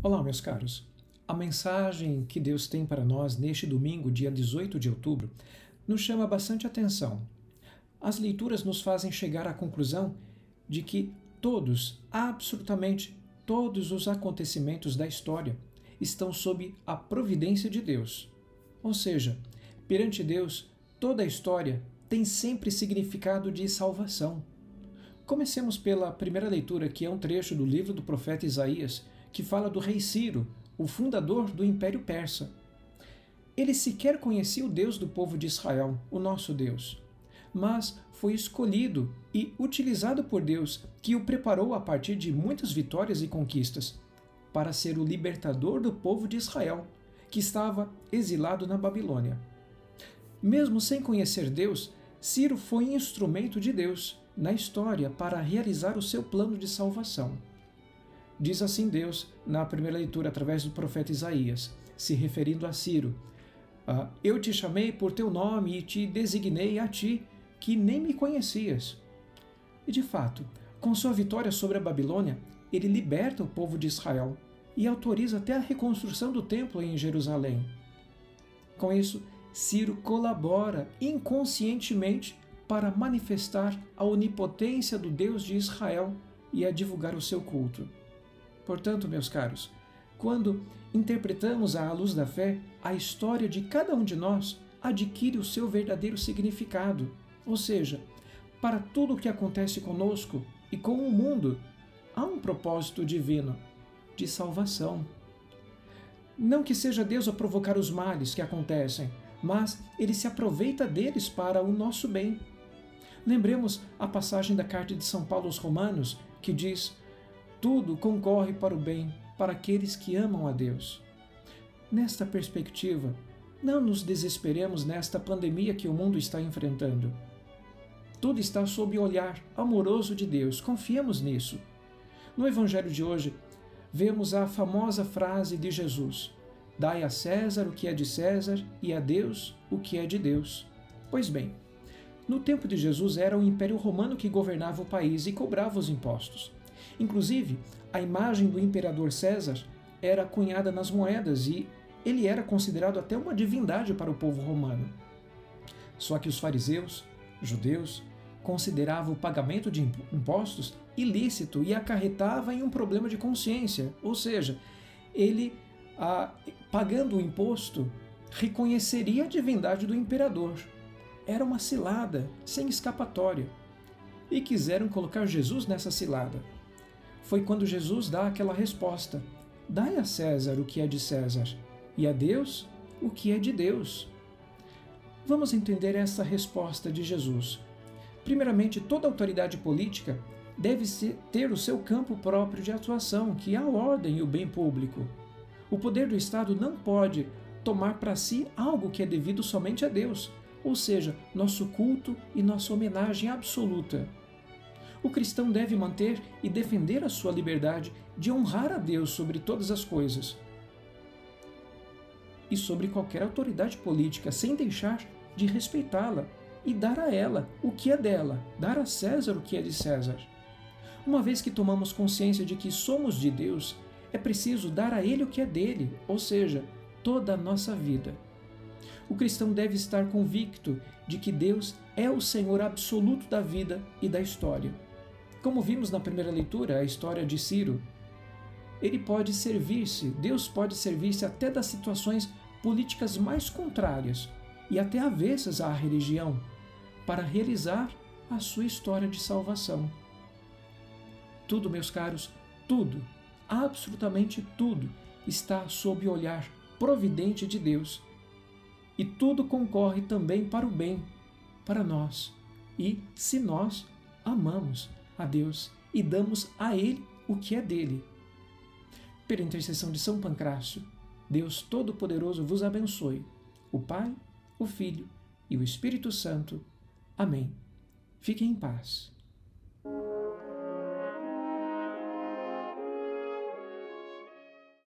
Olá, meus caros. A mensagem que Deus tem para nós neste domingo, dia 18 de outubro, nos chama bastante atenção. As leituras nos fazem chegar à conclusão de que todos, absolutamente todos os acontecimentos da história estão sob a providência de Deus. Ou seja, perante Deus, toda a história tem sempre significado de salvação. Comecemos pela primeira leitura, que é um trecho do livro do profeta Isaías, que fala do rei Ciro, o fundador do Império Persa. Ele sequer conhecia o Deus do povo de Israel, o nosso Deus, mas foi escolhido e utilizado por Deus, que o preparou a partir de muitas vitórias e conquistas, para ser o libertador do povo de Israel, que estava exilado na Babilônia. Mesmo sem conhecer Deus, Ciro foi instrumento de Deus na história para realizar o seu plano de salvação. Diz assim Deus, na primeira leitura, através do profeta Isaías, se referindo a Ciro: Eu te chamei por teu nome e te designei a ti, que nem me conhecias. E de fato, com sua vitória sobre a Babilônia, ele liberta o povo de Israel e autoriza até a reconstrução do templo em Jerusalém. Com isso, Ciro colabora inconscientemente para manifestar a onipotência do Deus de Israel e a divulgar o seu culto. Portanto, meus caros, quando interpretamos à luz da fé, a história de cada um de nós adquire o seu verdadeiro significado. Ou seja, para tudo o que acontece conosco e com o mundo, há um propósito divino de salvação. Não que seja Deus a provocar os males que acontecem, mas Ele se aproveita deles para o nosso bem. Lembremos a passagem da carta de São Paulo aos Romanos, que diz: tudo concorre para o bem, para aqueles que amam a Deus. Nesta perspectiva, não nos desesperemos nesta pandemia que o mundo está enfrentando. Tudo está sob o olhar amoroso de Deus, confiemos nisso. No Evangelho de hoje, vemos a famosa frase de Jesus: dai a César o que é de César e a Deus o que é de Deus. Pois bem, no tempo de Jesus era o Império Romano que governava o país e cobrava os impostos. Inclusive, a imagem do imperador César era cunhada nas moedas e ele era considerado até uma divindade para o povo romano. Só que os fariseus, judeus, consideravam o pagamento de impostos ilícito e acarretava em um problema de consciência, ou seja, ele, pagando o imposto, reconheceria a divindade do imperador. Era uma cilada, sem escapatória. E quiseram colocar Jesus nessa cilada. Foi quando Jesus dá aquela resposta: dai a César o que é de César e a Deus o que é de Deus. Vamos entender essa resposta de Jesus. Primeiramente, toda autoridade política deve ter o seu campo próprio de atuação, que é a ordem e o bem público. O poder do Estado não pode tomar para si algo que é devido somente a Deus, ou seja, nosso culto e nossa homenagem absoluta. O cristão deve manter e defender a sua liberdade de honrar a Deus sobre todas as coisas e sobre qualquer autoridade política, sem deixar de respeitá-la e dar a ela o que é dela, dar a César o que é de César. Uma vez que tomamos consciência de que somos de Deus, é preciso dar a Ele o que é dele, ou seja, toda a nossa vida. O cristão deve estar convicto de que Deus é o Senhor absoluto da vida e da história. Como vimos na primeira leitura, a história de Ciro, Deus pode servir-se até das situações políticas mais contrárias e até avessas à religião, para realizar a sua história de salvação. Tudo, meus caros, tudo, absolutamente tudo, está sob o olhar providente de Deus. E tudo concorre também para o bem, para nós. E se nós amamos a Deus e damos a Ele o que é dele. Pela intercessão de São Pancrácio, Deus Todo-Poderoso vos abençoe, o Pai, o Filho e o Espírito Santo. Amém. Fiquem em paz.